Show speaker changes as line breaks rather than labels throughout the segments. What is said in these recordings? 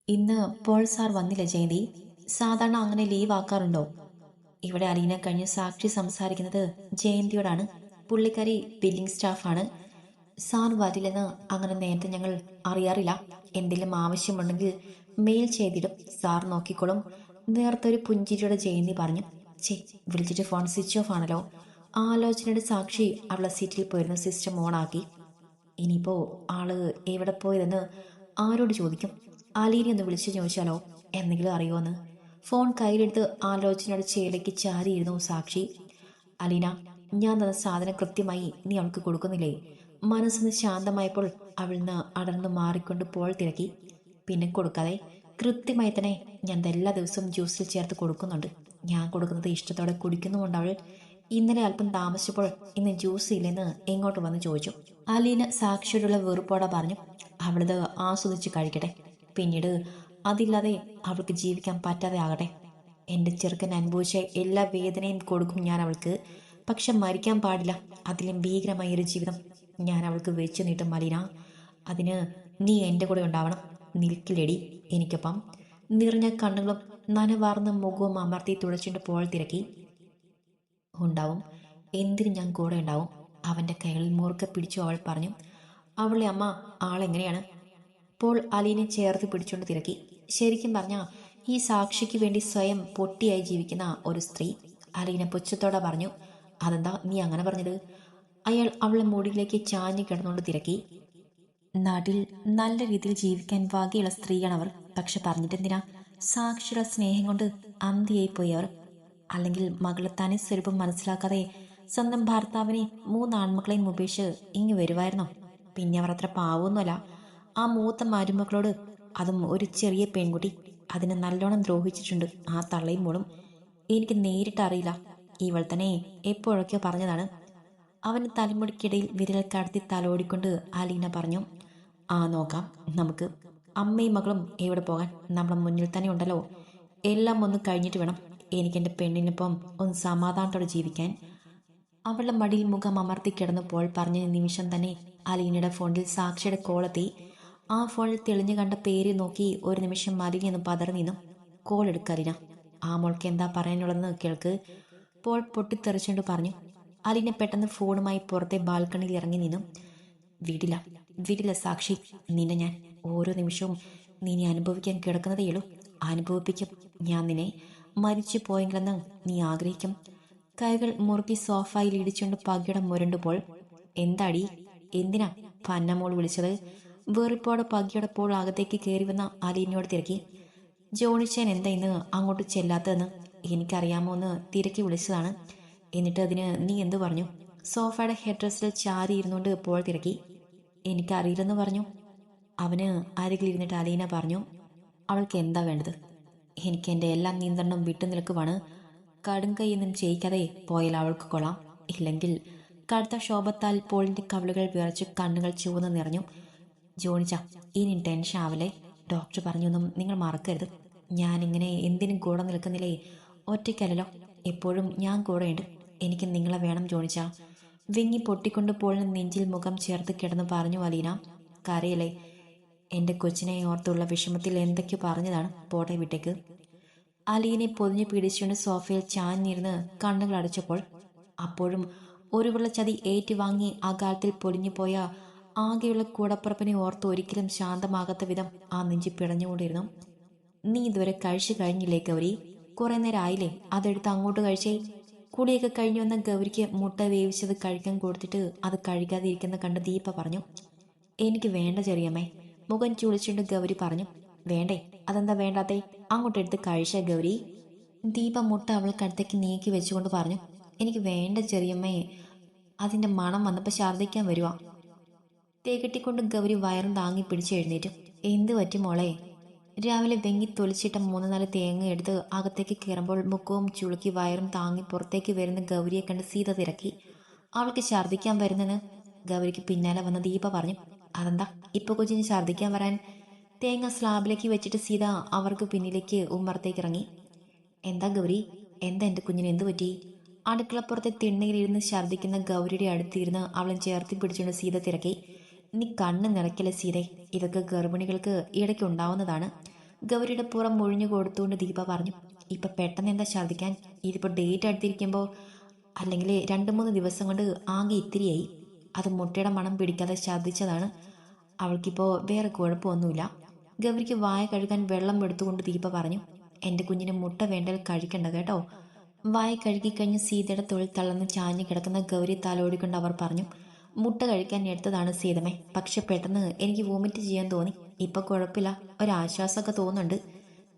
ഇന്ന് Paul sir വന്നില്ല ജയന്തി. സാധാരണ അങ്ങനെ ലീവ് ആക്കാറുണ്ടോ? ഇവിടെ അലീന കഴിഞ്ഞ് സാക്ഷി സംസാരിക്കുന്നത് ജയന്തിയോടാണ്. പുള്ളിക്കാരി ബില്ലിംഗ് സ്റ്റാഫാണ്. സാർ വരില്ലെന്ന് അങ്ങനെ നേരത്തെ ഞങ്ങൾ അറിയാറില്ല. എന്തെങ്കിലും ആവശ്യമുണ്ടെങ്കിൽ മെയിൽ ചെയ്തിടും, സാർ നോക്കിക്കോളും. നേരത്തെ ഒരു പുഞ്ചിരിയോടെ ജയന്തി പറഞ്ഞു. ചേ, വിളിച്ചിട്ട് ഫോൺ സ്വിച്ച് ഓഫ് ആണല്ലോ. ആലോചനയുടെ സാക്ഷി അവളെ സീറ്റിൽ പോയിരുന്ന സിസ്റ്റം ഓണാക്കി. ഇനിയിപ്പോ ആള് എവിടെ പോയതെന്ന് ആരോട് ചോദിക്കും? അലീനെ ഒന്ന് വിളിച്ചു ചോദിച്ചാലോ, എന്തെങ്കിലും അറിയുമോന്ന്? ഫോൺ കയ്യിലെടുത്ത് ആലോചനയുടെ ചേലേക്ക് ചാരിയിരുന്നു സാക്ഷി. അലീന, ഞാൻ തന്ന സാധനം കൃത്യമായി നീ അവൾക്ക് കൊടുക്കുന്നില്ലേ? മനസ്സൊന്ന് ശാന്തമായപ്പോൾ അവൾ നിന്ന് അടർന്നു മാറിക്കൊണ്ട് പോൾ തിരക്കി. പിന്നെ കൊടുക്കാതെ, കൃത്യമായി തന്നെ ഞാൻ എല്ലാ ദിവസവും ജ്യൂസിൽ ചേർത്ത് കൊടുക്കുന്നുണ്ട്. ഞാൻ കൊടുക്കുന്നത് ഇഷ്ടത്തോടെ കുടിക്കുന്നുമുണ്ട് അവൾ. ഇന്നലെ അല്പം താമസിച്ചപ്പോൾ ഇന്ന് ജ്യൂസ് ഇല്ലെന്ന് എങ്ങോട്ട് വന്ന് ചോദിച്ചു. അലീന സാക്ഷിയോടുള്ള വെറുപ്പോടെ പറഞ്ഞു. അവളത് ആസ്വദിച്ച് കഴിക്കട്ടെ. പിന്നീട് അതില്ലാതെ അവൾക്ക് ജീവിക്കാൻ പറ്റാതെ ആകട്ടെ. എൻ്റെ ചെറുക്കൻ അനുഭവിച്ച എല്ലാ വേദനയും കൊടുക്കും ഞാൻ അവൾക്ക്. പക്ഷെ മരിക്കാൻ പാടില്ല. അതിലും ഭീകരമായ ഒരു ജീവിതം ഞാൻ അവൾക്ക് വെച്ചു നീട്ടും അലീന. അതിന് നീ എൻ്റെ കൂടെ ഉണ്ടാവണം. നിൽക്കില്ലെടി എനിക്കൊപ്പം. നിറഞ്ഞ കണ്ണുകളും നനവാർന്ന മുഖവും അമർത്തി തുടച്ചിട്ട് പോൾ തിരക്കി. ഉണ്ടാവും, എന്തിനു ഞാൻ കൂടെ ഉണ്ടാവും. അവന്റെ കൈകളിൽ മുറുക്കെ പിടിച്ചു അവൾ പറഞ്ഞു. അവളുടെ അമ്മ ആളെങ്ങനെയാണ്? പോൾ അലീനെ ചേർത്ത് പിടിച്ചുകൊണ്ട് തിരക്കി. ശരിക്കും പറഞ്ഞ ഈ സാക്ഷിക്ക് വേണ്ടി സ്വയം പൊട്ടിയായി ജീവിക്കുന്ന ഒരു സ്ത്രീ. അലീന പുച്ഛത്തോടെ പറഞ്ഞു. അതെന്താ നീ അങ്ങനെ പറഞ്ഞത്? അയാൾ അവളെ മുടിയിലേക്ക് ചാഞ്ഞു കിടന്നുകൊണ്ട് തിരക്കി. നാട്ടിൽ നല്ല രീതിയിൽ ജീവിക്കാൻ വകയുള്ള സ്ത്രീയാണവർ. പക്ഷെ പറഞ്ഞിട്ടെന്തിനാ? സാക്ഷിയുടെ സ്നേഹം കൊണ്ട് അന്തിയായി പോയി അവർ. അല്ലെങ്കിൽ മകളെ തനി സ്വരൂപം മനസ്സിലാക്കാതെ സ്വന്തം ഭർത്താവിനെ മൂന്നാൺമക്കളെയും ഉപേക്ഷിച്ച് ഇങ്ങ് വരുമായിരുന്നോ? പിന്നെ അവർ അത്ര പാവമൊന്നുമല്ല. ആ മൂത്ത മരുമക്കളോട്, അതും ഒരു ചെറിയ പെൺകുട്ടി, അതിനെ നല്ലോണം ദ്രോഹിച്ചിട്ടുണ്ട് ആ തള്ളയും മോളും. എനിക്ക് നേരിട്ട് അറിയില്ല. ഇവൾ തന്നെ എപ്പോഴൊക്കെയോ പറഞ്ഞതാണ്. അവന് തലമുടിക്കിടയിൽ വിരൽ കടത്തി തലോടിക്കൊണ്ട് അലീന പറഞ്ഞു. ആ നോക്കാം നമുക്ക്. അമ്മയും മകളും എവിടെ പോകാൻ? നമ്മുടെ മുന്നിൽ തന്നെ ഉണ്ടല്ലോ. എല്ലാം ഒന്ന് കഴിഞ്ഞിട്ട് വേണം എനിക്ക് പെണ്ണിനൊപ്പം ഒന്ന് സമാധാനത്തോടെ ജീവിക്കാൻ. അവളുടെ മടിയിൽ മുഖം അമർത്തി കിടന്നപ്പോൾ പറഞ്ഞ നിമിഷം തന്നെ അലീനയുടെ ഫോണിൽ സാക്ഷിയുടെ കോളെത്തി. ആ ഫോണിൽ തെളിഞ്ഞു കണ്ട പേര് നോക്കി ഒരു നിമിഷം അലീന പതറി നിന്നു. കോൾ എടുക്ക അലീന. ആ മോൾക്ക് എന്താ പറയാനുള്ളതെന്ന് കേൾക്ക്, പോൾ പൊട്ടിത്തെറിച്ചുകൊണ്ട് പറഞ്ഞു. അലീന പെട്ടെന്ന് ഫോണുമായി പുറത്തെ ബാൽക്കണിയിൽ ഇറങ്ങി നിന്നു. വിടില്ല, വിടില്ല സാക്ഷി. നിന്നെ ഞാൻ ഓരോ നിമിഷവും നീ അനുഭവിക്കാൻ കിടക്കുന്നതേയുള്ളൂ. അനുഭവിപ്പിക്കും ഞാൻ നിന്നെ. മരിച്ചു പോയെങ്കിലെന്ന് നീ ആഗ്രഹിക്കും. കൈകൾ മുറുക്കി സോഫയിൽ ഇടിച്ചുകൊണ്ട് പകിട മുരണ്ടുപോൾ. എന്താടി, എന്തിനാ പന്നമോൾ വിളിച്ചത്? വെറുപ്പോടെ പകിയോടപ്പോൾ അകത്തേക്ക് കയറി വന്ന അലീനയോട് തിരക്കി. ജോണിച്ചൻ എന്താ ഇന്ന് അങ്ങോട്ട് ചെല്ലാത്തതെന്ന് എനിക്കറിയാമോ എന്ന് തിരക്കി വിളിച്ചതാണ്. എന്നിട്ട് അതിന് നീ എന്തു പറഞ്ഞു? സോഫയുടെ ഹെഡ് റെസ്റ്റിൽ ചാരി ഇരുന്നുകൊണ്ട് പോൾ തിരക്കി. എനിക്കറിയില്ലെന്ന് പറഞ്ഞു. അവന് അരികിലിരുന്നിട്ട് അലീന പറഞ്ഞു. അവൾക്ക് എന്താ വേണ്ടത്? എനിക്ക് എൻ്റെ എല്ലാ നിയന്ത്രണവും വിട്ടു നിൽക്കുവാണ്. കടുങ്കൈയൊന്നും ചെയ്യിക്കാതെ പോയാൽ അവൾക്ക് കൊള്ളാം. ഇല്ലെങ്കിൽ കടുത്ത ശോഭത്താൽ പോളിന്റെ കവിളുകൾ വിറച്ച് കണ്ണുകൾ ചുവന്ന് നിറഞ്ഞു. ജോണിച്ച, ഇനി ടെൻഷൻ ആവല്ലേ. ഡോക്ടർ പറഞ്ഞൊന്നും നിങ്ങൾ മറക്കരുത്. ഞാനിങ്ങനെ എന്തിനും കൂടെ നിൽക്കുന്നില്ലേ? ഒറ്റയ്ക്കല്ലല്ലോ, എപ്പോഴും ഞാൻ കൂടെയുണ്ട്. എനിക്ക് നിങ്ങളെ വേണം ജോണിച്ച. വിങ്ങി പൊട്ടിക്കൊണ്ട് പോളിന് നെഞ്ചിൽ മുഖം ചേർത്ത് കിടന്ന് പറഞ്ഞു അലീന. കരയല്ലേ? എൻ്റെ കൊച്ചിനെ ഓർത്തുള്ള വിഷമത്തിൽ എന്തൊക്കെയോ പറഞ്ഞതാണ്. പോട്ടെ, വിട്ടേക്ക്. അലീനെ പൊതിഞ്ഞു പിടിച്ചുകൊണ്ട് സോഫയിൽ ചാഞ്ഞിരുന്ന് കണ്ണുകൾ അടച്ചപ്പോൾ അപ്പോഴും ഒരു വെള്ളച്ചതി ഏറ്റുവാങ്ങി അകാലത്തിൽ പൊലിഞ്ഞുപോയ ആകെയുള്ള കൂടപ്പുറപ്പിനെ ഓർത്ത് ഒരിക്കലും ശാന്തമാകാത്ത വിധം ആ നെഞ്ചി പിടഞ്ഞുകൊണ്ടിരുന്നു. നീ ഇതുവരെ കഴിച്ചു കഴിഞ്ഞില്ലേ ഗൗരി? കുറെ നേരം ആയില്ലേ അതെടുത്ത് അങ്ങോട്ട് കഴിച്ചേ? കുളിയൊക്കെ കഴിഞ്ഞു വന്ന ഗൗരിക്ക് മുട്ട വേവിച്ചത് കഴിക്കാൻ കൊടുത്തിട്ട് അത് കഴിക്കാതെ ഇരിക്കുന്ന കണ്ട് ദീപ പറഞ്ഞു. എനിക്ക് വേണ്ട ചെറിയമ്മേ. മുഖം ചുളിച്ചുകൊണ്ട് ഗൗരി പറഞ്ഞു. വേണ്ടേ? അതെന്താ വേണ്ടാത്തേ? അങ്ങോട്ടെടുത്ത് കഴിച്ച ഗൗരി. ദീപ മുട്ട അവൾക്കടുത്തേക്ക് നീക്കി വെച്ചുകൊണ്ട് പറഞ്ഞു. എനിക്ക് വേണ്ട ചെറിയമ്മേ. അതിന്റെ മണം വന്നപ്പോൾ ഛർദ്ദിക്കാൻ വരുവാ. തേകെട്ടിക്കൊണ്ട് ഗൗരി വയറും താങ്ങി പിടിച്ച് എഴുന്നേറ്റു. എന്തു പറ്റി മോളെ? രാവിലെ വെങ്ങി തൊലിച്ചിട്ട 3-4 തേങ്ങ എടുത്ത് അകത്തേക്ക് കയറുമ്പോൾ മുഖവും ചുളുക്കി വയറും താങ്ങി പുറത്തേക്ക് വരുന്ന ഗൗരിയെ കണ്ട് സീത തിരക്കി. അവൾക്ക് ഛർദ്ദിക്കാൻ വരുന്നെന്ന് ഗൗരിക്ക് പിന്നാലെ വന്ന ദീപ പറഞ്ഞു. അതെന്താ ഇപ്പൊ കൊച്ചിന് ഛർദ്ദിക്കാൻ വരാൻ? തേങ്ങ സ്ലാബിലേക്ക് വെച്ചിട്ട് സീത അവർക്ക് പിന്നിലേക്ക് ഉമ്മറത്തേക്ക് ഇറങ്ങി. എന്താ ഗൗരി, എന്താ എൻ്റെ കുഞ്ഞിന് എന്തു പറ്റി? അടുക്കളപ്പുറത്തെ തിണ്ണയിലിരുന്ന് ഛർദ്ദിക്കുന്ന ഗൗരിയുടെ അടുത്തിരുന്ന് അവളെ ചേർത്തി പിടിച്ചുകൊണ്ട് സീത തിരക്കി. നീ കണ്ണ് നിറയ്ക്കല്ലേ സീതേ, ഇതൊക്കെ ഗർഭിണികൾക്ക് ഇടയ്ക്ക് ഉണ്ടാവുന്നതാണ്. ഗൗരിയുടെ പുറം ഒഴിഞ്ഞു കൊടുത്തുകൊണ്ട് ദീപ പറഞ്ഞു. ഇപ്പം പെട്ടെന്ന് എന്താ ഛർദ്ദിക്കാൻ? ഇതിപ്പോൾ ഡേറ്റ് അടുത്തിരിക്കുമ്പോൾ, അല്ലെങ്കിൽ 2-3 ദിവസം കൊണ്ട് ആകെ ഇത്തിരിയായി. അത് മുട്ടയുടെ മണം പിടിക്കാതെ ഛർദ്ദിച്ചതാണ്. അവൾക്കിപ്പോൾ വേറെ കുഴപ്പമൊന്നുമില്ല. ഗൗരിക്ക് വായ കഴുകാൻ വെള്ളം എടുത്തുകൊണ്ട് ദീപ പറഞ്ഞു. എൻ്റെ കുഞ്ഞിന് മുട്ട വേണ്ടൽ കഴിക്കണ്ട കേട്ടോ. വായ കഴുകിക്കഴിഞ്ഞ് സീതയുടെ തൊഴിൽ തളർന്ന് ചാഞ്ഞു കിടക്കുന്ന ഗൗരി തലോടിക്കൊണ്ട് അവർ പറഞ്ഞു. മുട്ട കഴിക്കാൻ എടുത്തതാണ് സീതമേ, പക്ഷെ പെട്ടെന്ന് എനിക്ക് വോമിറ്റ് ചെയ്യാൻ തോന്നി. ഇപ്പം കുഴപ്പമില്ല, ഒരാശ്വാസമൊക്കെ തോന്നുന്നുണ്ട്.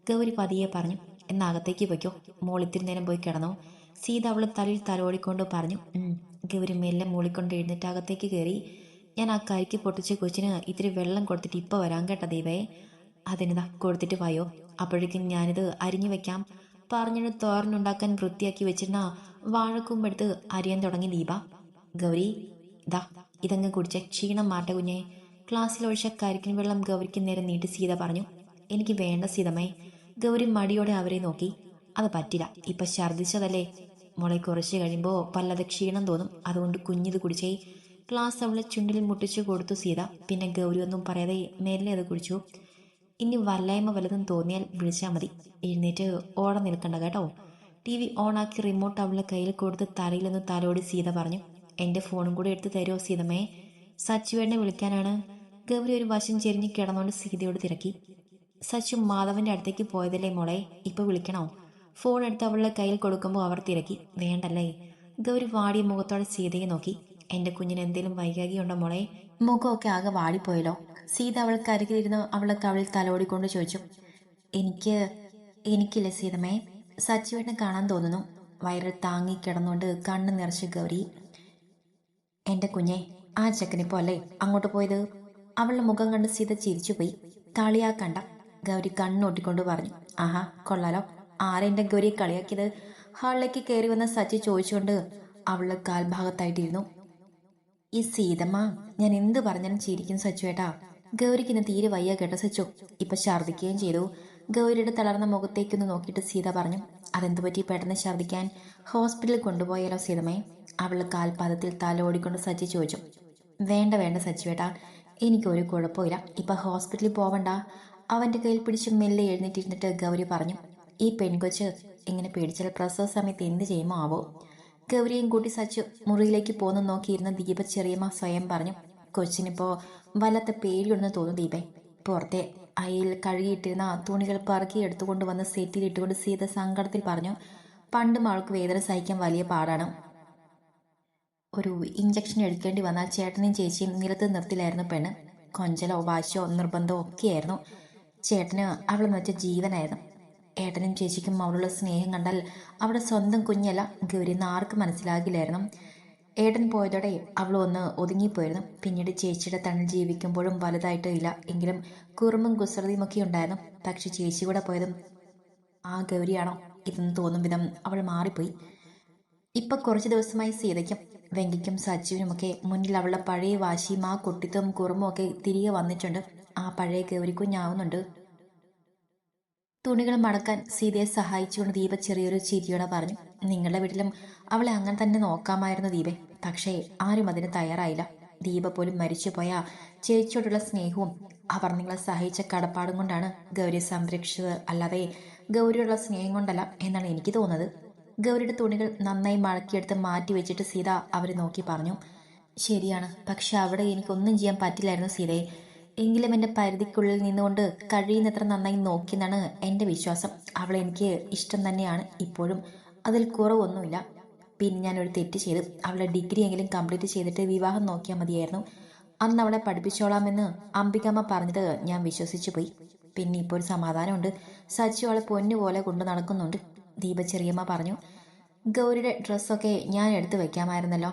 ഗൗരി പതിയെ പറഞ്ഞു. എന്നാൽ അകത്തേക്ക് വയ്ക്കോ, മോൾ ഇത്തിരി നേരം പോയി കിടന്നോ. സീത അവൾ തലയിൽ തലോടിക്കൊണ്ട് പറഞ്ഞു. ഗൗരി മെല്ലെ മൂളിക്കൊണ്ട് എഴുന്നേറ്റ് അകത്തേക്ക് കയറി. ഞാൻ ആ കരിക്ക് പൊട്ടിച്ച കൊച്ചിന് ഇത്തിരി വെള്ളം കൊടുത്തിട്ട് ഇപ്പോൾ വരാൻ കേട്ട ദീപയെ. അതിനിതാ കൊടുത്തിട്ട് വായോ, അപ്പോഴേക്കും ഞാനിത് അരിഞ്ഞു വെക്കാം. പറഞ്ഞിട്ട് തോരനുണ്ടാക്കാൻ വൃത്തിയാക്കി വെച്ചിരുന്ന വാഴക്കൂമ്പെടുത്ത് അരിയാൻ തുടങ്ങി ദീപ. ഗൗരി, ഇതാ ഇതങ്ങ് കുടിച്ച ക്ഷീണം മാറ്റ കുഞ്ഞെ. ക്ലാസ്സിലൊഴിച്ച കരിക്കിൻ വെള്ളം ഗൗരിക്ക് നേരെ നീട്ടി സീത പറഞ്ഞു. എനിക്ക് വേണ്ട സീതമ്മേ. ഗൗരി മടിയോടെ അവരെ നോക്കി. അത് പറ്റില്ല, ഇപ്പം ഛർദ്ദിച്ചതല്ലേ മോളെ, കുറച്ച് കഴിയുമ്പോൾ വല്ലാതെ ക്ഷീണം തോന്നും, അതുകൊണ്ട് കുഞ്ഞിത് കുടിച്ചേ. ഗ്ലാസ് അവളെ ചുണ്ടിൽ മുട്ടിച്ചു കൊടുത്തു സീത. പിന്നെ ഗൗരി ഒന്നും പറയാതെ മേലെ അത് കുടിച്ചു. ഇനി വല്ലായ്മ വല്ലതും തോന്നിയാൽ വിളിച്ചാൽ മതി, എഴുന്നേറ്റ് ഓടെ നിൽക്കണ്ട കേട്ടോ. TV ഓണാക്കി റിമോട്ട് അവളുടെ കയ്യിൽ കൊടുത്ത് തലയിലൊന്ന് തലോടി സീത പറഞ്ഞു. എൻ്റെ ഫോണും കൂടി എടുത്ത് തരുമോ സീതമ്മേ? സച്ചുവേട്ടനെ വിളിക്കാനാണ്. ഗൗരി ഒരു വശം ചെരിഞ്ഞ് കിടന്നുകൊണ്ട് സീതയോട് തിരക്കി. സച്ചു മാധവന്റെ അടുത്തേക്ക് പോയതല്ലേ മോളെ, ഇപ്പൊ വിളിക്കണോ? ഫോൺ എടുത്ത് അവളുടെ കയ്യിൽ കൊടുക്കുമ്പോൾ അവർ തിരക്കി. വേണ്ടല്ലേ. ഗൗരി വാടിയ മുഖത്തോടെ സീതയെ നോക്കി. എൻ്റെ കുഞ്ഞിന് എന്തേലും വൈകാരിയുണ്ടോ മോളെ? മുഖമൊക്കെ ആകെ വാടിപ്പോയല്ലോ. സീത അവൾക്ക് അരികിലിരുന്ന് അവളെ കവിളിൽ തലോടിക്കൊണ്ട് ചോദിച്ചു. എനിക്കില്ല സീതമ്മേ. സച്ചുവേട്ടനെ കാണാൻ തോന്നുന്നു. വയറിൽ താങ്ങി കിടന്നുകൊണ്ട് കണ്ണ് നിറച്ച് ഗൗരി. എൻ്റെ കുഞ്ഞെ, ആ ചെക്കനിപ്പോ അല്ലേ അങ്ങോട്ട് പോയത്? അവളുടെ മുഖം കണ്ട് സീത ചിരിച്ചുപോയി. കളിയാക്കണ്ട, ഗൗരി കണ്ണൊട്ടിക്കൊണ്ട് പറഞ്ഞു. ആഹാ, കൊള്ളാലോ. ആരെൻ്റെ ഗൗരിയെ കളിയാക്കിയത്? ഹാളിലേക്ക് കയറി വന്ന സച്ചി ചോദിച്ചുകൊണ്ട് അവളുടെ കാൽഭാഗത്തായിട്ടിരുന്നു. ഈ സീതമ്മ ഞാൻ എന്ത് പറഞ്ഞാലും ചിരിക്കും സച്ചുവേട്ടാ. ഗൗരിക്ക് ഇന്ന് തീരെ വയ്യ കേട്ടോ സച്ചു. ഇപ്പൊ ഛർദ്ദിക്കുകയും ചെയ്തു. ഗൗരിയുടെ തളർന്ന മുഖത്തേക്കൊന്ന് നോക്കിയിട്ട് സീത പറഞ്ഞു. അതെന്തു പറ്റി പെട്ടെന്ന് ഛർദ്ദിക്കാൻ? ഹോസ്പിറ്റലിൽ കൊണ്ടുപോയാലോ സീതമ്മേ? അവളുടെ കാൽപാദത്തിൽ തലോടിക്കൊണ്ട് സച്ചി ചോദിച്ചു. വേണ്ട വേണ്ട സച്ചുവേട്ടാ, എനിക്കൊരു കുഴപ്പമില്ല. ഇപ്പൊ ഹോസ്പിറ്റലിൽ പോവണ്ട. അവന്റെ കയ്യിൽ പിടിച്ച് മെല്ലെ എഴുന്നേറ്റിരുന്നിട്ട് ഗൗരി പറഞ്ഞു. ഈ പെൺകൊച്ച് ഇങ്ങനെ പേടിച്ചാൽ പ്രസവ സമയത്ത് എന്ത് ചെയ്യുമോ ആവോ? ഗൗരിയും കൂട്ടി സച്ചു മുറിയിലേക്ക് പോന്നു നോക്കിയിരുന്ന ദീപ ചെറിയമ്മ സ്വയം പറഞ്ഞു. കൊച്ചിനിപ്പോ വല്ലാത്ത പേടിയുണ്ടെന്ന് തോന്നുന്നു ദീപേ. പുറത്തെ അയയിൽ കഴുകിയിട്ടിരുന്ന തുണികൾ പറക്കി എടുത്തുകൊണ്ട് വന്ന് സെറ്റിലിട്ടുകൊണ്ട് സീത സങ്കടത്തിൽ പറഞ്ഞു. പണ്ടും അവൾക്ക് വേദന സഹിക്കാൻ വലിയ പാടാണ്. ഒരു ഇഞ്ചക്ഷൻ എടുക്കേണ്ടി വന്നാൽ ചേട്ടനെയും ചേച്ചിയും നിലത്ത് നിർത്തില്ലായിരുന്നു പെണ്ണ്. കൊഞ്ചലോ വാശോ നിർബന്ധമോ ഒക്കെയായിരുന്നു. ചേട്ടന് അവളെന്ന് വെച്ച ജീവനായിരുന്നു. ഏട്ടനും ചേച്ചിക്കും അവളുള്ള സ്നേഹം കണ്ടാൽ അവിടെ സ്വന്തം കുഞ്ഞല്ല ഗൗരിയെന്ന് ആർക്കും മനസ്സിലാകില്ലായിരുന്നു. ഏട്ടൻ പോയതോടെ അവൾ ഒന്ന് ഒതുങ്ങിപ്പോയിരുന്നു. പിന്നീട് ചേച്ചിയുടെ തണൽ ജീവിക്കുമ്പോഴും വലുതായിട്ട് ഇല്ല എങ്കിലും കുറുമ്പും കുസൃതിയുമൊക്കെ ഉണ്ടായിരുന്നു. പക്ഷെ ചേച്ചി കൂടെ പോയതും ആ ഗൗരിയാണോ ഇതെന്ന് തോന്നും വിധം അവൾ മാറിപ്പോയി. ഇപ്പൊ കുറച്ച് ദിവസമായി സീതയ്ക്കും വെങ്കിക്കും സജീവനുമൊക്കെ മുന്നിൽ അവളുടെ പഴയ വാശിയും ആ കുട്ടിത്തവും കുറുമ്പും ഒക്കെ തിരികെ വന്നിട്ടുണ്ട്. ആ പഴയ ഗൗരിക്കുഞ്ഞാവുന്നുണ്ട്. തുണികൾ മടക്കാൻ സീതയെ സഹായിച്ചുകൊണ്ട് ദീപ ചെറിയൊരു ചിരിയോടെ പറഞ്ഞു. നിങ്ങളുടെ വീട്ടിലും അവളെ അങ്ങനെ തന്നെ നോക്കാമായിരുന്നു ദീപെ. പക്ഷേ ആരും അതിന് തയ്യാറായില്ല. ദീപ പോലും മരിച്ചുപോയ ചേച്ചിയോടുള്ള സ്നേഹവും അവർ നിങ്ങളെ സഹായിച്ച കടപ്പാടും കൊണ്ടാണ് ഗൗരിയെ സംരക്ഷിച്ചത്, അല്ലാതെ ഗൗരിയോടുള്ള സ്നേഹം കൊണ്ടല്ല എന്നാണ് എനിക്ക് തോന്നുന്നത്. ഗൗരിയുടെ തുണികൾ നന്നായി മടക്കിയെടുത്ത് മാറ്റി വെച്ചിട്ട് സീത അവരെ നോക്കി പറഞ്ഞു. ശരിയാണ്, പക്ഷെ അവിടെ എനിക്കൊന്നും ചെയ്യാൻ പറ്റില്ലായിരുന്നു സീതയെ. എങ്കിലും എൻ്റെ പരിധിക്കുള്ളിൽ നിന്നുകൊണ്ട് കഴിയുന്നത്ര നന്നായി നോക്കിയെന്നാണ് എൻ്റെ വിശ്വാസം. അവളെ എനിക്ക് ഇഷ്ടം തന്നെയാണ് ഇപ്പോഴും, അതിൽ കുറവൊന്നുമില്ല. പിന്നെ ഞാനൊരു തെറ്റ് ചെയ്തു. അവളെ ഡിഗ്രി എങ്കിലും കംപ്ലീറ്റ് ചെയ്തിട്ട് വിവാഹം നോക്കിയാൽ മതിയായിരുന്നു. അന്ന് അവളെ പഠിപ്പിച്ചോളാമെന്ന് അംബികാമ്മ പറഞ്ഞത് ഞാൻ വിശ്വസിച്ചു പോയി. പിന്നെ ഇപ്പോൾ ഒരു സമാധാനമുണ്ട്. സച്ചു അവളെ പൊന്നുപോലെ കൊണ്ടു നടക്കുന്നുണ്ട്, ദീപ ചെറിയമ്മ പറഞ്ഞു. ഗൗരിയുടെ ഡ്രസ്സൊക്കെ ഞാൻ എടുത്തു വെക്കാമായിരുന്നല്ലോ.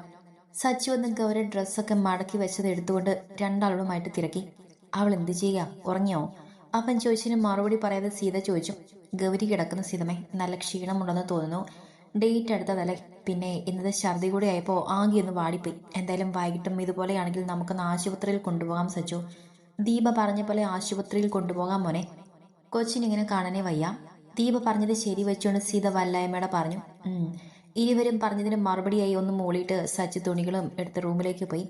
സച്ചു വന്ന് ഗൗരിയുടെ ഡ്രസ്സൊക്കെ മടക്കി വെച്ചത് എടുത്തുകൊണ്ട് രണ്ടാളോടുമായിട്ട് തിരക്കി. അവൾ എന്ത് ചെയ്യുക, ഉറങ്ങിയോ? അവൻ ചോദിച്ചതിന് മറുപടി പറയാതെ സീത ചോദിച്ചു. ഗൗരി കിടക്കുന്ന സീതമേ, നല്ല ക്ഷീണമുണ്ടെന്ന് തോന്നുന്നു. ഡേറ്റ് എടുത്തതല്ലേ, പിന്നെ ഇന്നത്തെ ഛർദി കൂടെ ആയപ്പോൾ ആകെ ഒന്ന് വാടിപ്പോയി. എന്തായാലും വൈകിട്ടും ഇതുപോലെയാണെങ്കിൽ നമുക്കൊന്ന് ആശുപത്രിയിൽ കൊണ്ടുപോകാം സച്ചു. ദീപ പറഞ്ഞ പോലെ ആശുപത്രിയിൽ കൊണ്ടുപോകാം മോനെ, കൊച്ചിനിങ്ങനെ കാണാനേ വയ്യ. ദീപ പറഞ്ഞത് ശരി വെച്ചുകൊണ്ട് സീത വല്ലായ്മയുടെ പറഞ്ഞു. ഇരുവരും പറഞ്ഞതിന് മറുപടിയായി ഒന്ന് മൂളിയിട്ട് സച്ചു തുണികളും എടുത്ത് റൂമിലേക്ക് പോയി.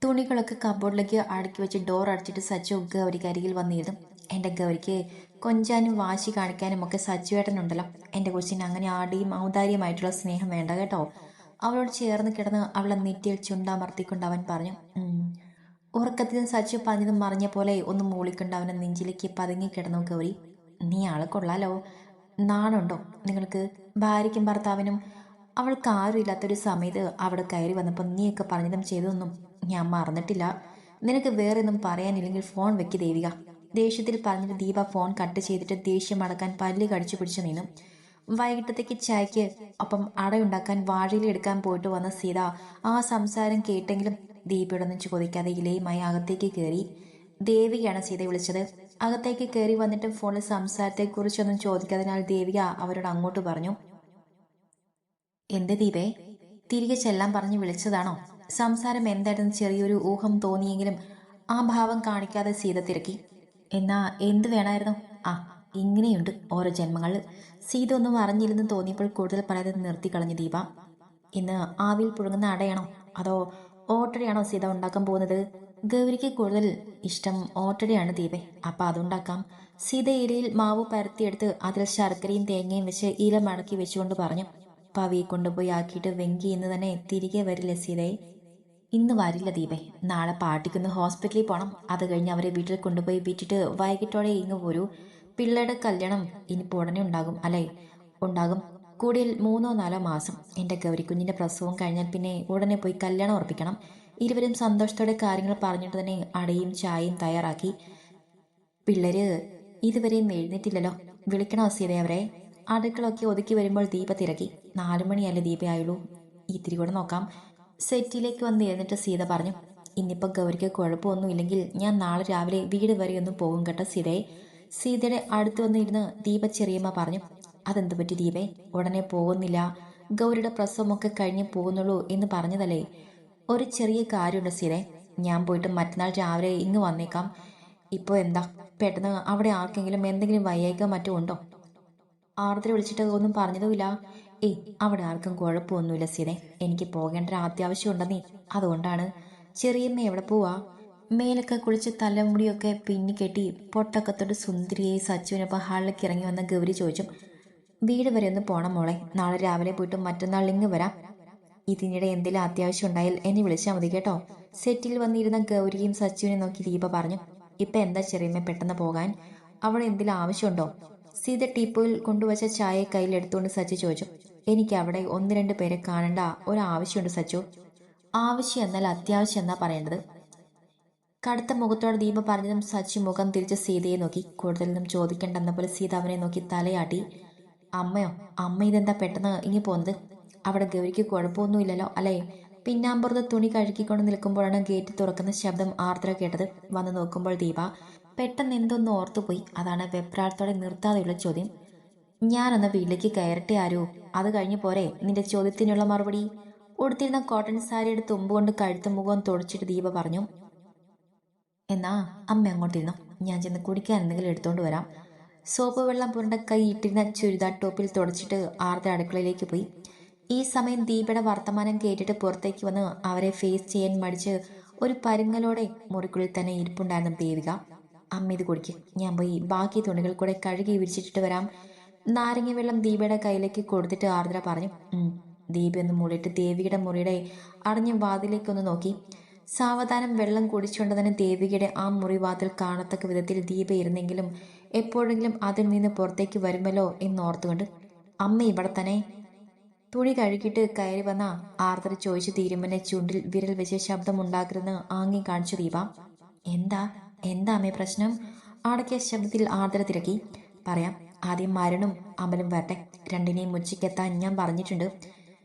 തുണികളൊക്കെ കബോർഡിലേക്ക് അടുക്കി വെച്ച് ഡോർ അടച്ചിട്ട് സച്ചു ഗൗരിക്ക് അരികിൽ വന്നിരുന്നു. എൻ്റെ ഗൗരിക്ക് കൊഞ്ചാനും വാശി കാണിക്കാനും ഒക്കെ സച്ചുവേട്ടനുണ്ടല്ലോ. എൻ്റെ കൊച്ചിന് അങ്ങനെ ആടിയും ഔദാര്യമായിട്ടുള്ള സ്നേഹം വേണ്ട കേട്ടോ. അവളോട് ചേർന്ന് കിടന്ന് അവളെ നെറ്റിയിൽ ചുണ്ടാമർത്തിക്കൊണ്ട് അവൻ പറഞ്ഞു. ഉറക്കത്തിൽ സച്ചു പറഞ്ഞതും മറിഞ്ഞ പോലെ ഒന്ന് മൂളിക്കൊണ്ട് അവനെ നെഞ്ചിലേക്ക് പതുങ്ങിക്കിടന്നു ഗൗരി. നീ ആള് കൊള്ളാലോ. നാണുണ്ടോ നിങ്ങൾക്ക്? ഭാര്യയ്ക്കും ഭർത്താവിനും. അവൾക്ക് ആരും ഇല്ലാത്തൊരു സമയത്ത് അവിടെ കയറി വന്നപ്പോൾ നീയൊക്കെ പറഞ്ഞതും ചെയ്തതൊന്നും ഞാൻ മറന്നിട്ടില്ല. നിനക്ക് വേറെ ഒന്നും പറയാനില്ലെങ്കിൽ ഫോൺ വെക്ക് ദേവിക. ദേഷ്യത്തിൽ പറഞ്ഞിട്ട് ദീപ ഫോൺ കട്ട് ചെയ്തിട്ട് ദേഷ്യം അടക്കാൻ പല്ല് കടിച്ചു പിടിച്ചു നിന്നു. വൈകിട്ടത്തേക്ക് ചായക്ക് ഒപ്പം അടയുണ്ടാക്കാൻ വാഴയിലെടുക്കാൻ പോയിട്ട് വന്ന സീത ആ സംസാരം കേട്ടെങ്കിലും ദീപയോടൊന്നും ചോദിക്കാതെ ഇലയുമായി അകത്തേക്ക് കയറി. ദേവികയാണ് സീത വിളിച്ചത്. അകത്തേക്ക് കയറി വന്നിട്ട് ഫോണിൽ സംസാരത്തെക്കുറിച്ചൊന്നും ചോദിക്കാതിനാൽ ദേവിക അവരോട് അങ്ങോട്ട് പറഞ്ഞു. എന്ത് ദീപേ, തിരികെ ചെല്ലാൻ പറഞ്ഞ് വിളിച്ചതാണോ? സംസാരം എന്തായിരുന്നു ചെറിയൊരു ഊഹം തോന്നിയെങ്കിലും ആ ഭാവം കാണിക്കാതെ സീത തിരക്കി. എന്നാ എന്ത് വേണമായിരുന്നു? ആ, ഇങ്ങനെയുണ്ട് ഓരോ ജന്മങ്ങൾ. സീത ഒന്നും അറിഞ്ഞില്ലെന്ന് തോന്നിയപ്പോൾ കൂടുതൽ പറയാതെ നിർത്തിക്കളഞ്ഞു ദീപ. ഇന്ന് ആവിൽ പുഴുങ്ങുന്ന അടയാണോ അതോ ഓട്ടടയാണോ സീത ഉണ്ടാക്കാൻ പോകുന്നത്? ഗൗരിക്ക് കൂടുതൽ ഇഷ്ടം ഓട്ടടയാണ് ദീപേ. അപ്പം അതുണ്ടാക്കാം. സീത ഇലയിൽ മാവ് പരത്തിയെടുത്ത് അതിൽ ശർക്കരയും തേങ്ങയും വെച്ച് ഇല മടക്കി വെച്ചുകൊണ്ട് പറഞ്ഞു. പവിയെ കൊണ്ടുപോയി ആക്കിയിട്ട് വെങ്കി ഇന്ന് തന്നെ തിരികെ വരില്ലേ സീതയെ? ഇന്ന് വരില്ല ദീപേ. നാളെ പാട്ടിക്കൊന്ന് ഹോസ്പിറ്റലിൽ പോകണം. അത് കഴിഞ്ഞ് അവരെ വീട്ടിൽ കൊണ്ടുപോയി വിറ്റിട്ട് വൈകിട്ടോടെ ഇങ്ങ് പോരൂ. പിള്ളേരുടെ കല്യാണം ഇനിയിപ്പോൾ ഉടനെ ഉണ്ടാകും അല്ലേ? ഉണ്ടാകും. കൂടിയിൽ 3-4 മാസം. എൻ്റെ ഗൗരിക്കുഞ്ഞിൻ്റെ പ്രസവം കഴിഞ്ഞാൽ പിന്നെ ഉടനെ പോയി കല്യാണം ഉറപ്പിക്കണം. ഇരുവരും സന്തോഷത്തോടെ കാര്യങ്ങൾ പറഞ്ഞിട്ട് തന്നെ അടയും ചായയും തയ്യാറാക്കി. പിള്ളേര് ഇതുവരെയും എഴുന്നേറ്റില്ലല്ലോ. വിളിക്കണോ സീത അവരെ? അടുക്കളൊക്കെ ഒതുക്കി വരുമ്പോൾ ദീപ തിരക്കി. 4 മണിയല്ലേ ദീപയായുള്ളൂ. ഇത്തിരി കൂടെ നോക്കാം. സെറ്റിലേക്ക് വന്ന് എഴുന്നിട്ട് സീത പറഞ്ഞു. ഇന്നിപ്പോൾ ഗൗരിക്ക് കുഴപ്പമൊന്നുമില്ലെങ്കിൽ ഞാൻ നാളെ രാവിലെ വീട് വരെ ഒന്ന് പോകും കേട്ടോ സീതയെ. സീതയുടെ അടുത്ത് വന്നിരുന്ന് ദീപ ചെറിയമ്മ പറഞ്ഞു. അതെന്ത് പറ്റി ദീപേ? ഉടനെ പോകുന്നില്ല. ഗൗരിയുടെ പ്രസവമൊക്കെ കഴിഞ്ഞ് പോകുന്നുള്ളൂ എന്ന് പറഞ്ഞതല്ലേ? ഒരു ചെറിയ കാര്യമുണ്ട് സീതേ. ഞാൻ പോയിട്ട് മറ്റന്നാൾ രാവിലെ ഇങ്ങ് വന്നേക്കാം. ഇപ്പോൾ എന്താ പെട്ടെന്ന് അവിടെ ആർക്കെങ്കിലും എന്തെങ്കിലും വയ്യേക്കോ മറ്റോ ഉണ്ടോ? ആർദ്ര വിളിച്ചിട്ട് ഒന്നും പറഞ്ഞതുമില്ല. ഏയ്, അവിടെ ആർക്കും കുഴപ്പമൊന്നുമില്ല സീതേ. എനിക്ക് പോകേണ്ട ഒരു അത്യാവശ്യം ഉണ്ടെന്നേ, അതുകൊണ്ടാണ്. ചെറിയമ്മ എവിടെ പോവാ? മേലൊക്കെ കുളിച്ച് തലമുടിയൊക്കെ പിന്നിക്കെട്ടി പൊട്ടക്കത്തോട് സുന്ദരിയായി സച്ചുവിനൊപ്പം ഹാളിലേക്ക് ഇറങ്ങി വന്ന ഗൗരി ചോദിച്ചു. വീട് വരെ ഒന്ന് പോണം മോളെ. നാളെ രാവിലെ പോയിട്ട് മറ്റന്നാൾ ഇങ്ങ് വരാം. ഇതിനിടെ എന്തെങ്കിലും അത്യാവശ്യം ഉണ്ടായാൽ എന്നെ വിളിച്ചാൽ മതി കേട്ടോ. സെറ്റിൽ വന്നിരുന്ന ഗൗരിയും സച്ചുവിനെ നോക്കി ദീപ പറഞ്ഞു. ഇപ്പം എന്താ ചെറിയമ്മ പെട്ടെന്ന് പോകാൻ? അവിടെ എന്തെങ്കിലും ആവശ്യമുണ്ടോ? സീത ടീപ്പോയിൽ കൊണ്ടുവച്ച ചായ കയ്യിലെടുത്തുകൊണ്ട് സച്ചു ചോദിച്ചു. എനിക്ക് അവിടെ 1-2 പേരെ കാണേണ്ട ഒരാവശ്യമുണ്ട് സച്ചു. ആവശ്യം എന്നാൽ അത്യാവശ്യം എന്നാ പറയേണ്ടത്. കടുത്ത മുഖത്തോടെ ദീപ പറഞ്ഞതും സച്ചു മുഖം തിരിച്ച് സീതയെ നോക്കി. കൂടുതലൊന്നും ചോദിക്കണ്ടെന്ന പോലെ സീത അവനെ നോക്കി തലയാട്ടി. അമ്മയോ? അമ്മ ഇതെന്താ പെട്ടെന്ന് ഇങ്ങി പോകുന്നത്? അവിടെ ഗൗരിക്ക് കുഴപ്പമൊന്നുമില്ലല്ലോ അല്ലേ? പിന്നാമ്പുറത്ത് തുണി കഴുകിക്കൊണ്ട് നിൽക്കുമ്പോഴാണ് ഗേറ്റ് തുറക്കുന്ന ശബ്ദം ആർദ്ര കേട്ടത്. വന്ന് നോക്കുമ്പോൾ ദീപ പെട്ടെന്ന് എന്തോന്ന് ഓർത്തുപോയി. അതാണ് വെപ്രാളത്തോടെ നിർത്താതെയുള്ള ചോദ്യം. ഞാനൊന്ന് വീട്ടിലേക്ക് കയറട്ടെ ആരോ? അത് കഴിഞ്ഞു പോരെ നിന്റെ ചോദ്യത്തിനുള്ള മറുപടി? ഉടുത്തിരുന്ന കോട്ടൺ സാരിയുടെ തുമ്പുകൊണ്ട് കഴുത്തും മുഖവും തുടച്ചിട്ട് ദീപ പറഞ്ഞു. എന്നാ അമ്മ അങ്ങോട്ടിരുന്നു, ഞാൻ ചെന്ന് കുടിക്കാൻ എന്തെങ്കിലും എടുത്തോണ്ട് വരാം. സോപ്പ് വെള്ളം പുരണ്ട കൈ ഇട്ടിരുന്ന ചുരിദാർ ടോപ്പിൽ തുടച്ചിട്ട് ആർദ്ര അടുക്കളയിലേക്ക് പോയി. ഈ സമയം ദീപയുടെ വർത്തമാനം കേട്ടിട്ട് പുറത്തേക്ക് വന്ന് അവരെ ഫേസ് ചെയ്യാൻ മടിച്ച് ഒരു പരുങ്ങലോടെ മുറിക്കുള്ളിൽ തന്നെ ഇരിപ്പുണ്ടായിരുന്നു ദേവിക. അമ്മ ഇത് കുടിക്ക്, ഞാൻ പോയി ബാക്കി തുണികൾ കൂടെ കഴുകി വിരിച്ചിട്ടിട്ട് വരാം. നാരങ്ങ വെള്ളം ദീപയുടെ കയ്യിലേക്ക് കൊടുത്തിട്ട് ആർദ്ര പറഞ്ഞു. ദീപയൊന്ന് മൂളിയിട്ട് ദേവികയുടെ മുറിയുടെ അടഞ്ഞ വാതിലേക്കൊന്ന് നോക്കി. സാവധാനം വെള്ളം കുടിച്ചുകൊണ്ട് തന്നെ ദേവികയുടെ ആ മുറിവാതിൽ കാണത്തക്ക വിധത്തിൽ ദീപ ഇരുന്നെങ്കിലും എപ്പോഴെങ്കിലും അതിൽ നിന്ന് പുറത്തേക്ക് വരുമല്ലോ എന്നോർത്തുകൊണ്ട് അമ്മ ഇവിടെ തന്നെ? തുണി കഴുകിയിട്ട് കയറി വന്ന ആർദ്ര ചോദിച്ചു തീരുമന്നെ ചുണ്ടിൽ വിരൽ വെച്ച് ശബ്ദമുണ്ടാക്കരുതെന്ന് ആംഗ്യം കാണിച്ചു ദീപ. എന്താ എന്താ അമ്മേ പ്രശ്നം? അടക്കിയ ശബ്ദത്തിൽ ആർദ്ര തിരക്കി. പറയാം, ആദ്യം മരണും അമലും വരട്ടെ. രണ്ടിനെയും ഉച്ചയ്ക്കെത്താൻ ഞാൻ പറഞ്ഞിട്ടുണ്ട്.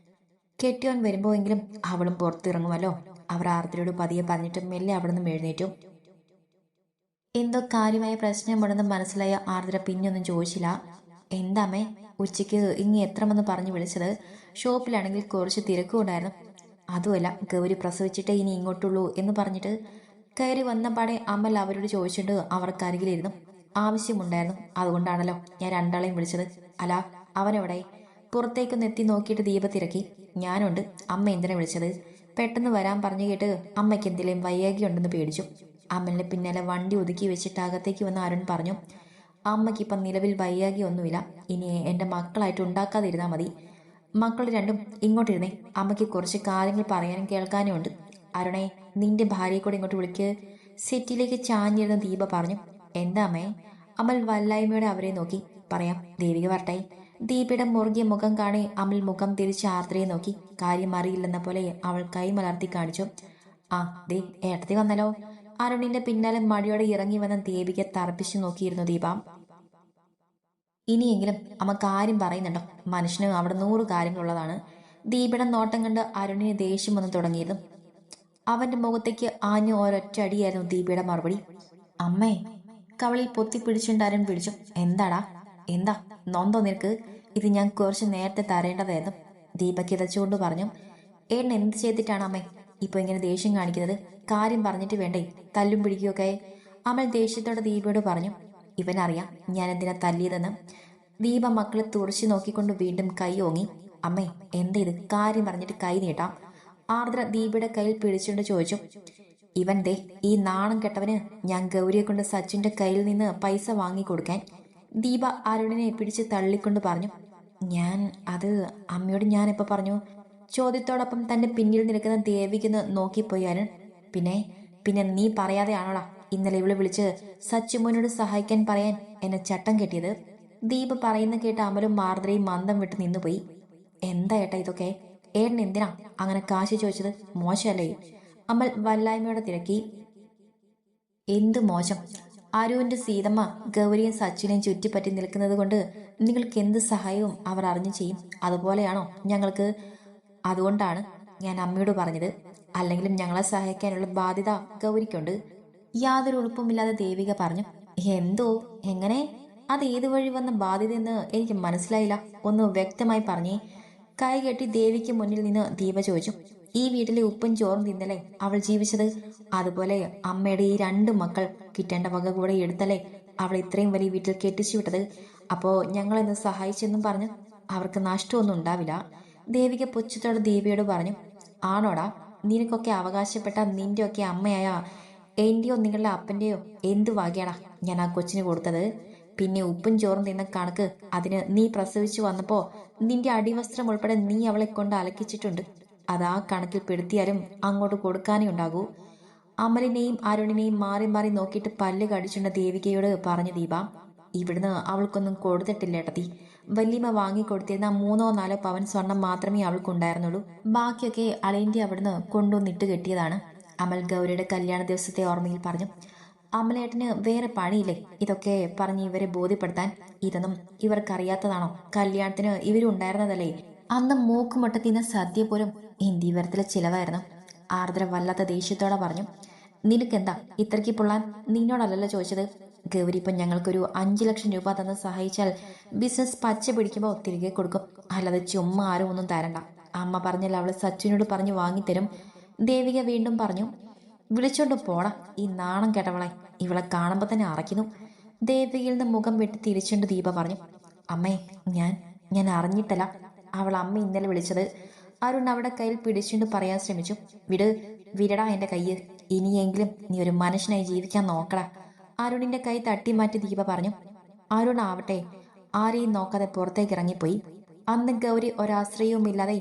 കെട്ടിയോൻ വരുമ്പോഴെങ്കിലും അവളും പുറത്തിറങ്ങുമല്ലോ. അവർ ആർദ്രയോട് പതിയെ പറഞ്ഞിട്ട് മെല്ലെ അവിടെ നിന്നും എഴുന്നേറ്റു. എന്തോ കാര്യമായ പ്രശ്നമുണ്ടെന്ന് മനസ്സിലായ ആർദ്ര പിന്നൊന്നും ചോദിച്ചില്ല. എന്താമ്മേ ഉച്ചയ്ക്ക് ഇങ്ങി എത്രമെന്ന് പറഞ്ഞു വിളിച്ചത്? ഷോപ്പിലാണെങ്കിൽ കുറച്ച് തിരക്കുണ്ടായിരുന്നു. അതുമല്ല, ഗൗരി പ്രസവിച്ചിട്ടേ ഇനി ഇങ്ങോട്ടുള്ളൂ എന്ന് പറഞ്ഞിട്ട് കയറി വന്നപാടെ അമൽ അവരോട് ചോദിച്ചിട്ട് അവർക്കരികിലിരുന്നു. ആവശ്യമുണ്ടായിരുന്നു, അതുകൊണ്ടാണല്ലോ ഞാൻ രണ്ടാളെയും വിളിച്ചത്. അല്ല, അവനെവിടെ? പുറത്തേക്കൊന്ന് എത്തി നോക്കിയിട്ട് ദീപ തിരക്കി. ഞാനുണ്ട്. അമ്മ എന്തിനാ വിളിച്ചത്? പെട്ടെന്ന് വരാൻ പറഞ്ഞു കേട്ട് അമ്മയ്ക്ക് എന്തെങ്കിലും വയ്യാകിയുണ്ടെന്ന് പേടിച്ചു. അമലിന് പിന്നാലെ വണ്ടി ഒതുക്കി വെച്ചിട്ട് അകത്തേക്ക് വന്ന് അരുൺ പറഞ്ഞു. അമ്മയ്ക്കിപ്പം നിലവിൽ വയ്യാകിയൊന്നുമില്ല. ഇനി എൻ്റെ മക്കളായിട്ട് ഉണ്ടാക്കാതിരുന്നാൽ മതി. മക്കൾ രണ്ടും ഇങ്ങോട്ടിരുന്നേ. അമ്മയ്ക്ക് കുറച്ച് കാര്യങ്ങൾ പറയാനും കേൾക്കാനും ഉണ്ട്. അരുണേ, നിന്റെ ഭാര്യയെ കൂടെ ഇങ്ങോട്ട് വിളിക്ക്. സെറ്റിലേക്ക് ചാഞ്ഞിരുന്ന ദീപ പറഞ്ഞു. എന്താ അമ്മേ? അമൽ വല്ലായ്മയോടെ അവരെ നോക്കി. പറയാം, ദേവിക വരട്ടെ. ദീപയുടെ മുറുകിയ മുഖം കാണി അമൽ മുഖം തിരിച്ച് ആർദ്രയെ നോക്കി. കാര്യം അറിയില്ലെന്ന പോലെ അവൾ കൈ മലർത്തി കാണിച്ചു. ആ ദേ, ഏട്ടത്തി വന്നല്ലോ. അരുണിന്റെ പിന്നാലെ മടിയോടെ ഇറങ്ങി വന്ന ദേവിക തറപ്പിച്ചു നോക്കിയിരുന്നു ദീപ. ഇനിയെങ്കിലും അമ്മ കാര്യം പറയുന്നുണ്ടോ? മനുഷ്യന് അവിടെ 100 കാര്യങ്ങളുള്ളതാണ്. ദീപയുടെ നോട്ടം കണ്ട് അരുണിന് ദേഷ്യം വന്നു തുടങ്ങിയിരുന്നു. അവന്റെ മുഖത്തേക്ക് ആഞ്ഞു ഒരൊറ്റ അടിയായിരുന്നു ദീപയുടെ മറുപടി. അമ്മേ! കവളിൽ പൊത്തിപ്പിടിച്ചുകൊണ്ട് അരുൺ പിടിച്ചു. എന്താടാ? എന്താ നൊന്തോ നിനക്ക്? ഇത് ഞാൻ കുറച്ച് നേരത്തെ തരേണ്ടതായിരുന്നു. ദീപ കിതച്ചുകൊണ്ട് പറഞ്ഞു. ഏട്ടൻ എന്ത് ചെയ്തിട്ടാണ് അമ്മേ ഇപ്പൊ ഇങ്ങനെ ദേഷ്യം കാണിക്കുന്നത്? കാര്യം പറഞ്ഞിട്ട് വേണ്ടേ തല്ലും പിടിക്കുകയൊക്കെ? അമൽ ദേഷ്യത്തോടെ ദീപയോട് പറഞ്ഞു. ഇവനറിയാം ഞാൻ എന്തിനാ തല്ലിയതെന്ന്. ദീപ മക്കളെ തുറച്ചു നോക്കിക്കൊണ്ട് വീണ്ടും കൈ ഓങ്ങി. അമ്മേ, എന്താ ഇത്? കാര്യം പറഞ്ഞിട്ട് കൈ നീട്ടാം. ആർദ്ര ദീപയുടെ കയ്യിൽ പിടിച്ചുകൊണ്ട് ചോദിച്ചു. ഇവൻ ദേ, ഈ നാണം കെട്ടവന് ഞാൻ ഗൗരിയെ കൊണ്ട് സച്ചിന്റെ കയ്യിൽ നിന്ന് പൈസ വാങ്ങിക്കൊടുക്കാൻ. ദീപ അരുണിനെ പിടിച്ച് തള്ളിക്കൊണ്ട് പറഞ്ഞു. അത് അമ്മയോട് ഞാൻ എപ്പോ പറഞ്ഞു? ചോദ്യത്തോടൊപ്പം തന്റെ പിന്നിൽ നിൽക്കുന്ന ദേവികെന്ന് നോക്കിപ്പോയി അരുൺ. പിന്നെ പിന്നെ നീ പറയാതെയാണോടാ ഇന്നലെ ഇവള് വിളിച്ച് സച്ചുമോനോട് സഹായിക്കാൻ പറയാൻ എന്നെ ചട്ടം കെട്ടിയത്? ദീപ പറയുന്ന കേട്ട് അമലും ആർദ്രയും മന്ദം വിട്ട് നിന്നുപോയി. എന്താ ഏട്ടാ ഇതൊക്കെ? ഏട്ടൻ എന്തിനാ അങ്ങനെ കാശ് ചോദിച്ചത്? മോശമല്ലേ? അമൽ വല്ലായ്മയോടെ തിരക്കി. എന്ത് മോശം? അരുവിന്റെ സീതമ്മ ഗൗരിയും സച്ചിനെയും ചുറ്റിപ്പറ്റി നിൽക്കുന്നത് കൊണ്ട് നിങ്ങൾക്ക് എന്ത് സഹായവും അവർ അറിഞ്ഞു ചെയ്യും. അതുപോലെയാണോ ഞങ്ങൾക്ക്? അതുകൊണ്ടാണ് ഞാൻ അമ്മയോട് പറഞ്ഞത്. അല്ലെങ്കിലും ഞങ്ങളെ സഹായിക്കാനുള്ള ബാധ്യത ഗൗരിക്കുണ്ട്. യാതൊരു ഉളുപ്പുമില്ലാതെ ദേവിക പറഞ്ഞു. എന്തോ? എങ്ങനെ? അത് ഏതു വഴി വന്ന ബാധ്യതയെന്ന് എനിക്ക് മനസ്സിലായില്ല. ഒന്ന് വ്യക്തമായി പറഞ്ഞേ. കൈകെട്ടി ദേവിക്ക് മുന്നിൽ നിന്ന് ദീപ ചോദിച്ചു. ഈ വീട്ടിലെ ഉപ്പും ചോറും തിന്നലേ അവൾ ജീവിച്ചത്. അതുപോലെ അമ്മയുടെ ഈ 2 മക്കൾ കിട്ടേണ്ട വക കൂടെ എടുത്തല്ലേ അവൾ ഇത്രയും വലിയ വീട്ടിൽ കെട്ടിച്ചു വിട്ടത്. അപ്പോ ഞങ്ങളെന്ന് സഹായിച്ചെന്നും പറഞ്ഞു അവർക്ക് നഷ്ടമൊന്നും ഉണ്ടാവില്ല. ദേവിക പുച്ഛത്തോടെ ദേവിയോട് പറഞ്ഞു. ആണോടാ? നിനക്കൊക്കെ അവകാശപ്പെട്ട നിന്റെയൊക്കെ അമ്മയായ എന്റെയോ നിങ്ങളുടെ അപ്പന്റെയോ എന്തു വകയാടാ ഞാൻ ആ കൊച്ചിന് കൊടുത്തത്? പിന്നെ ഉപ്പും ചോറും തിന്ന കണക്ക് അതിന് നീ പ്രസവിച്ചു വന്നപ്പോ നിന്റെ അടിവസ്ത്രം ഉൾപ്പെടെ നീ അവളെ കൊണ്ട് അലക്കിച്ചിട്ടുണ്ട്. അത് ആ കണക്കിൽ പെടുത്തിയാലും അങ്ങോട്ട് കൊടുക്കാനേ ഉണ്ടാകൂ. അമലിനെയും അരുണിനെയും മാറി മാറി നോക്കിയിട്ട് പല്ല് കടിച്ചുണ്ട ദേവികയോട് പറഞ്ഞു ദീപ. ഇവിടുന്ന് അവൾക്കൊന്നും കൊടുത്തിട്ടില്ല ഏട്ടത്തി. വല്യമ്മ വാങ്ങിക്കൊടുത്തിരുന്ന 3-4 പവൻ സ്വർണം മാത്രമേ അവൾക്കുണ്ടായിരുന്നുള്ളൂ. ബാക്കിയൊക്കെ അളിയന്റെ അവിടുന്ന് കൊണ്ടുവന്നിട്ട് കെട്ടിയതാണ്. അമൽ ഗൗരിയുടെ കല്യാണ ദിവസത്തെ ഓർമ്മയിൽ പറഞ്ഞു. അമലേട്ടന് വേറെ പണിയില്ലേ ഇതൊക്കെ പറഞ്ഞ് ഇവരെ ബോധ്യപ്പെടുത്താൻ? ഇതൊന്നും ഇവർക്കറിയാത്തതാണോ? കല്യാണത്തിന് ഇവരുണ്ടായിരുന്നതല്ലേ. അന്ന് മൂക്കുമുട്ടത്തിന്ന സദ്യ പോലും ഇന്ത്യവരത്തിലെ ചിലവായിരുന്നു. ആർദ്ര വല്ലാത്ത ദേഷ്യത്തോടെ പറഞ്ഞു. നിനക്കെന്താ ഇത്രയ്ക്ക് പൊള്ളാൻ? നിന്നോടല്ലല്ലോ ചോദിച്ചത്. ഗൗരി ഇപ്പം ഞങ്ങൾക്കൊരു 5 ലക്ഷം രൂപ തന്ന് സഹായിച്ചാൽ ബിസിനസ് പച്ച പിടിക്കുമ്പോൾ തിരികെ കൊടുക്കും. അല്ലാതെ ചുമ്മാ ആരും ഒന്നും തരണ്ട. അമ്മ പറഞ്ഞാൽ അവള് സച്ചിനോട് പറഞ്ഞു വാങ്ങിത്തരും. ദേവിക വീണ്ടും പറഞ്ഞു. വിളിച്ചോണ്ട് പോടാ ഈ നാണം കേട്ടവളെ. ഇവളെ കാണുമ്പോൾ തന്നെ അറയ്ക്കുന്നു. ദേവികയിൽ നിന്ന് മുഖം വെട്ടി തിരിച്ചുകൊണ്ട് ദീപ പറഞ്ഞു. അമ്മേ, ഞാൻ അറിഞ്ഞിട്ടല്ല. അവൾ അമ്മ ഇന്നലെ വിളിച്ചത്. അരുൺ അവിടെ കയ്യിൽ പിടിച്ചുകൊണ്ട് പറയാൻ ശ്രമിച്ചു. വിടടാ എന്റെ കയ്യ്. ഇനിയെങ്കിലും നീ ഒരു മനുഷ്യനായി ജീവിക്കാൻ നോക്കടാ. അരുണിന്റെ കൈ തട്ടി മാറ്റി ദീപ പറഞ്ഞു. അരുൺ ആവട്ടെ ആരെയും നോക്കാതെ പുറത്തേക്ക് ഇറങ്ങിപ്പോയി. അന്ന് ഗൗരി ഒരാശ്രയവുമില്ലാതെ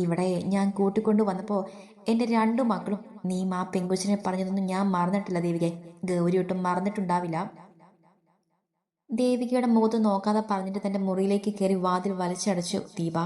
ഇവിടെ ഞാൻ കൂട്ടിക്കൊണ്ടു വന്നപ്പോ എന്റെ 2 മക്കളും നീയും ആ പെങ്കുച്ചിനെ പറഞ്ഞതൊന്നും ഞാൻ മറന്നിട്ടില്ല ദേവികെ. ഗൗരി ഒട്ടും മറന്നിട്ടുണ്ടാവില്ല. ദേവികയുടെ മുഖത്ത് നോക്കാതെ പറഞ്ഞിട്ട് തന്റെ മുറിയിലേക്ക് കയറി വാതിൽ വലിച്ചടച്ചു ദീപ.